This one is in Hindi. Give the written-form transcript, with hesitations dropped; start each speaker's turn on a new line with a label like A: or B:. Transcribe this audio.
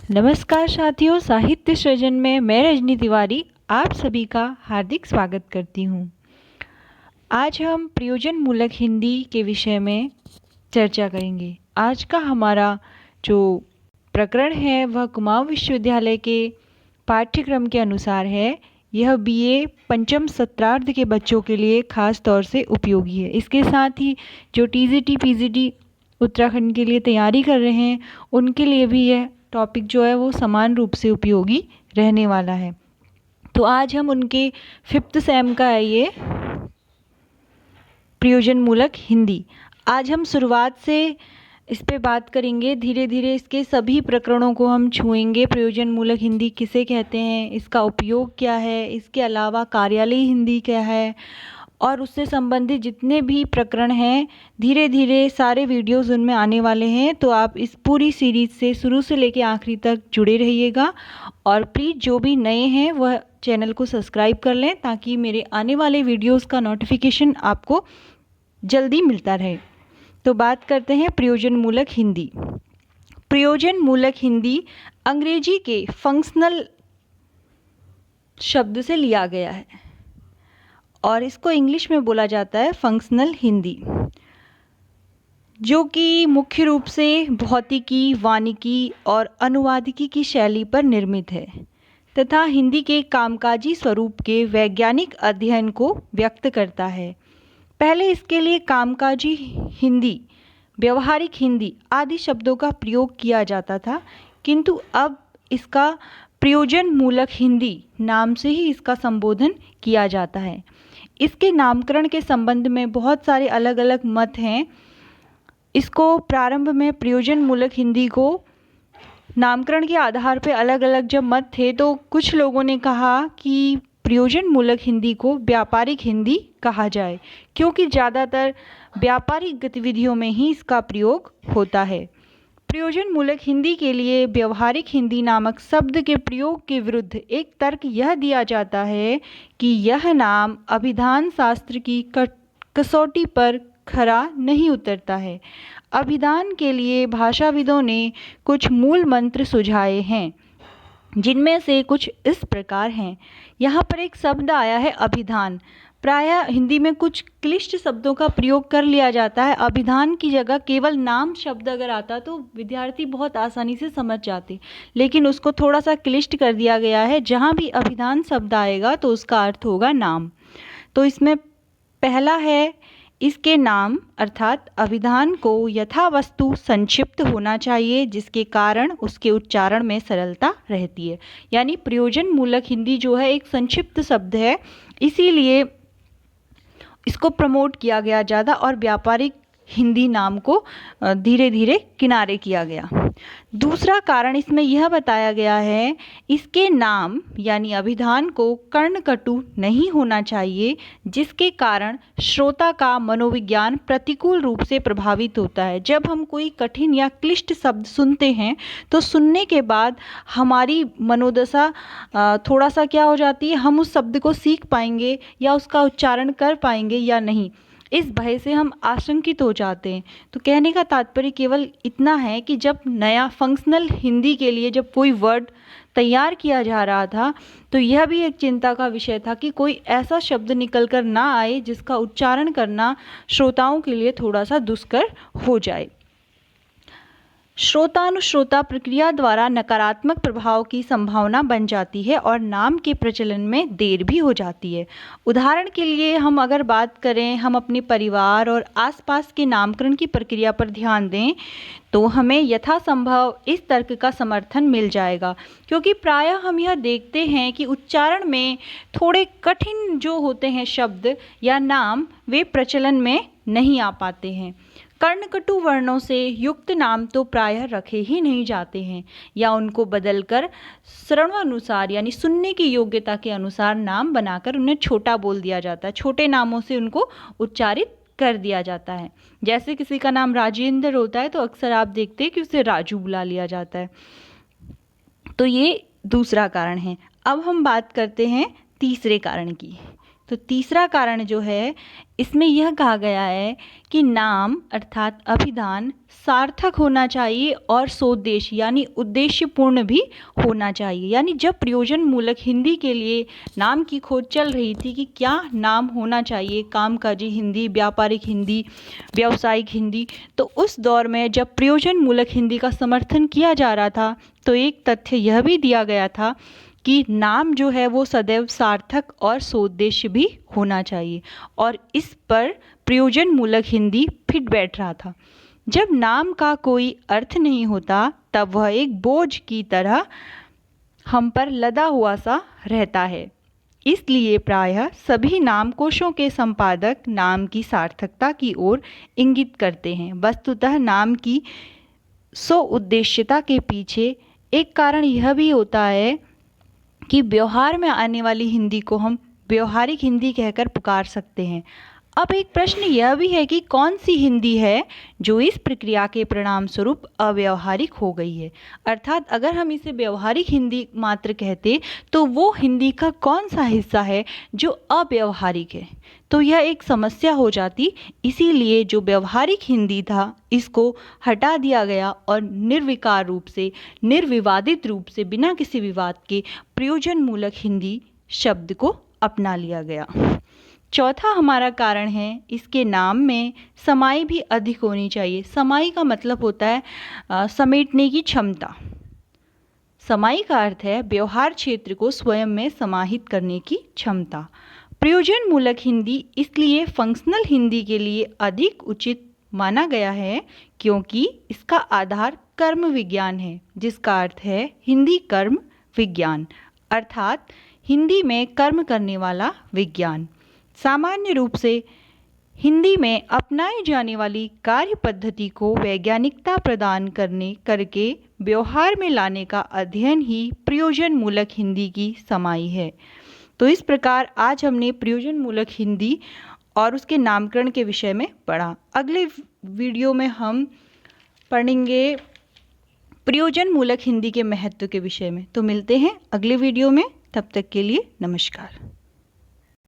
A: नमस्कार साथियों, साहित्य सृजन में मैं रजनी तिवारी आप सभी का हार्दिक स्वागत करती हूँ। आज हम प्रयोजन मूलक हिंदी के विषय में चर्चा करेंगे। आज का हमारा जो प्रकरण है वह कुमाऊं विश्वविद्यालय के पाठ्यक्रम के अनुसार है। यह बीए पंचम सत्रार्ध के बच्चों के लिए खास तौर से उपयोगी है। इसके साथ ही जो टीजीटी पीजीटी उत्तराखंड के लिए तैयारी कर रहे हैं उनके लिए भी यह टॉपिक जो है वो समान रूप से उपयोगी रहने वाला है। तो आज हम उनके 5th सेम का है ये प्रयोजन मूलक हिंदी। आज हम शुरुआत से इस पे बात करेंगे, धीरे धीरे इसके सभी प्रकरणों को हम छुएंगे। प्रयोजन मूलक हिंदी किसे कहते हैं, इसका उपयोग क्या है, इसके अलावा कार्यालयी हिंदी क्या है और उससे संबंधित जितने भी प्रकरण हैं, धीरे धीरे सारे वीडियोस उनमें आने वाले हैं। तो आप इस पूरी सीरीज़ से शुरू से लेकर आखिरी तक जुड़े रहिएगा और प्लीज़ जो भी नए हैं वह चैनल को सब्सक्राइब कर लें ताकि मेरे आने वाले वीडियोस का नोटिफिकेशन आपको जल्दी मिलता रहे। तो बात करते हैं प्रयोजन मूलक हिंदी। प्रयोजन मूलक हिंदी अंग्रेजी के फंक्शनल शब्द से लिया गया है और इसको इंग्लिश में बोला जाता है फंक्शनल हिंदी, जो कि मुख्य रूप से भौतिकी, वानिकी और अनुवादिकी की शैली पर निर्मित है तथा हिंदी के कामकाजी स्वरूप के वैज्ञानिक अध्ययन को व्यक्त करता है। पहले इसके लिए कामकाजी हिंदी, व्यवहारिक हिंदी आदि शब्दों का प्रयोग किया जाता था, किंतु अब इसका प्रयोजन मूलक हिंदी नाम से ही इसका संबोधन किया जाता है। इसके नामकरण के संबंध में बहुत सारे अलग अलग मत हैं। इसको प्रारंभ में प्रयोजन मूलक हिंदी को नामकरण के आधार पर अलग अलग जब मत थे तो कुछ लोगों ने कहा कि प्रयोजन मूलक हिंदी को व्यापारिक हिंदी कहा जाए, क्योंकि ज़्यादातर व्यापारिक गतिविधियों में ही इसका प्रयोग होता है। प्रयोजन मूलक हिंदी के लिए व्यवहारिक हिंदी नामक शब्द के प्रयोग के विरुद्ध एक तर्क यह दिया जाता है कि यह नाम अभिधान शास्त्र की कसौटी पर खरा नहीं उतरता है। अभिधान के लिए भाषाविदों ने कुछ मूल मंत्र सुझाए हैं, जिनमें से कुछ इस प्रकार हैं। यहाँ पर एक शब्द आया है अभिधान। प्रायः हिंदी में कुछ क्लिष्ट शब्दों का प्रयोग कर लिया जाता है। अभिधान की जगह केवल नाम शब्द अगर आता तो विद्यार्थी बहुत आसानी से समझ जाते, लेकिन उसको थोड़ा सा क्लिष्ट कर दिया गया है। जहाँ भी अभिधान शब्द आएगा तो उसका अर्थ होगा नाम। तो इसमें पहला है, इसके नाम अर्थात अभिधान को यथावस्तु संक्षिप्त होना चाहिए, जिसके कारण उसके उच्चारण में सरलता रहती है। यानी प्रयोजन मूलक हिंदी जो है एक संक्षिप्त शब्द है, इसीलिए इसको प्रमोट किया गया ज़्यादा और व्यापारिक हिंदी नाम को धीरे धीरे किनारे किया गया। दूसरा कारण इसमें यह बताया गया है, इसके नाम यानी अभिधान को कर्णकटु नहीं होना चाहिए, जिसके कारण श्रोता का मनोविज्ञान प्रतिकूल रूप से प्रभावित होता है। जब हम कोई कठिन या क्लिष्ट शब्द सुनते हैं तो सुनने के बाद हमारी मनोदशा थोड़ा सा क्या हो जाती है, हम उस शब्द को सीख पाएंगे या उसका उच्चारण कर पाएंगे या नहीं, इस भय से हम आशंकित हो जाते हैं। तो कहने का तात्पर्य केवल इतना है कि जब नया फंक्शनल हिंदी के लिए जब कोई वर्ड तैयार किया जा रहा था तो यह भी एक चिंता का विषय था कि कोई ऐसा शब्द निकल कर ना आए जिसका उच्चारण करना श्रोताओं के लिए थोड़ा सा दुष्कर हो जाए। श्रोतानुश्रोता प्रक्रिया द्वारा नकारात्मक प्रभाव की संभावना बन जाती है और नाम के प्रचलन में देर भी हो जाती है। उदाहरण के लिए हम अगर बात करें, हम अपने परिवार और आसपास के नामकरण की प्रक्रिया पर ध्यान दें तो हमें यथासंभव इस तर्क का समर्थन मिल जाएगा, क्योंकि प्रायः हम यह देखते हैं कि उच्चारण में थोड़े कठिन जो होते हैं शब्द या नाम, वे प्रचलन में नहीं आ पाते हैं। कर्णकटु वर्णों से युक्त नाम तो प्रायः रखे ही नहीं जाते हैं या उनको बदलकर श्रवणानुसार यानी सुनने की योग्यता के अनुसार नाम बनाकर उन्हें छोटा बोल दिया जाता है। छोटे नामों से उनको उच्चारित कर दिया जाता है। जैसे किसी का नाम राजेंद्र होता है तो अक्सर आप देखते हैं कि उसे राजू बुला लिया जाता है। तो ये दूसरा कारण है। अब हम बात करते हैं तीसरे कारण की। तो तीसरा कारण जो है इसमें यह कहा गया है कि नाम अर्थात अभिधान सार्थक होना चाहिए और सोद्देश्य यानी उद्देश्यपूर्ण भी होना चाहिए। यानी जब प्रयोजन मूलक हिंदी के लिए नाम की खोज चल रही थी कि क्या नाम होना चाहिए, कामकाजी हिंदी, व्यापारिक हिंदी, व्यावसायिक हिंदी, तो उस दौर में जब प्रयोजन मूलक हिंदी का समर्थन किया जा रहा था तो एक तथ्य यह भी दिया गया था कि नाम जो है वो सदैव सार्थक और सोद्देश्य भी होना चाहिए, और इस पर प्रयोजन मूलक हिंदी फिट बैठ रहा था। जब नाम का कोई अर्थ नहीं होता तब वह एक बोझ की तरह हम पर लदा हुआ सा रहता है। इसलिए प्रायः सभी नामकोशों के संपादक नाम की सार्थकता की ओर इंगित करते हैं। वस्तुतः नाम की सो उद्देश्यता के पीछे एक कारण यह भी होता है कि व्यवहार में आने वाली हिंदी को हम व्यवहारिक हिंदी कहकर पुकार सकते हैं। अब एक प्रश्न यह भी है कि कौन सी हिंदी है जो इस प्रक्रिया के परिणाम स्वरूप अव्यवहारिक हो गई है। अर्थात अगर हम इसे व्यवहारिक हिंदी मात्र कहते तो वो हिंदी का कौन सा हिस्सा है जो अव्यवहारिक है, तो यह एक समस्या हो जाती। इसीलिए जो व्यवहारिक हिंदी था इसको हटा दिया गया और निर्विकार रूप से, निर्विवादित रूप से, बिना किसी विवाद के प्रयोजन मूलक हिंदी शब्द को अपना लिया गया। चौथा हमारा कारण है इसके नाम में समाई भी अधिक होनी चाहिए। समाई का मतलब होता है समेटने की क्षमता। समाई का अर्थ है व्यवहार क्षेत्र को स्वयं में समाहित करने की क्षमता। प्रयोजन मूलक हिंदी इसलिए फंक्शनल हिंदी के लिए अधिक उचित माना गया है क्योंकि इसका आधार कर्म विज्ञान है, जिसका अर्थ है हिंदी कर्म विज्ञान, अर्थात हिंदी में कर्म करने वाला विज्ञान। सामान्य रूप से हिंदी में अपनाई जाने वाली कार्य पद्धति को वैज्ञानिकता प्रदान करके व्यवहार में लाने का अध्ययन ही प्रयोजन मूलक हिंदी की समाई है। तो इस प्रकार आज हमने प्रयोजन मूलक हिंदी और उसके नामकरण के विषय में पढ़ा। अगले वीडियो में हम पढ़ेंगे प्रयोजन मूलक हिंदी के महत्व के विषय में। तो मिलते हैं अगले वीडियो में, तब तक के लिए नमस्कार।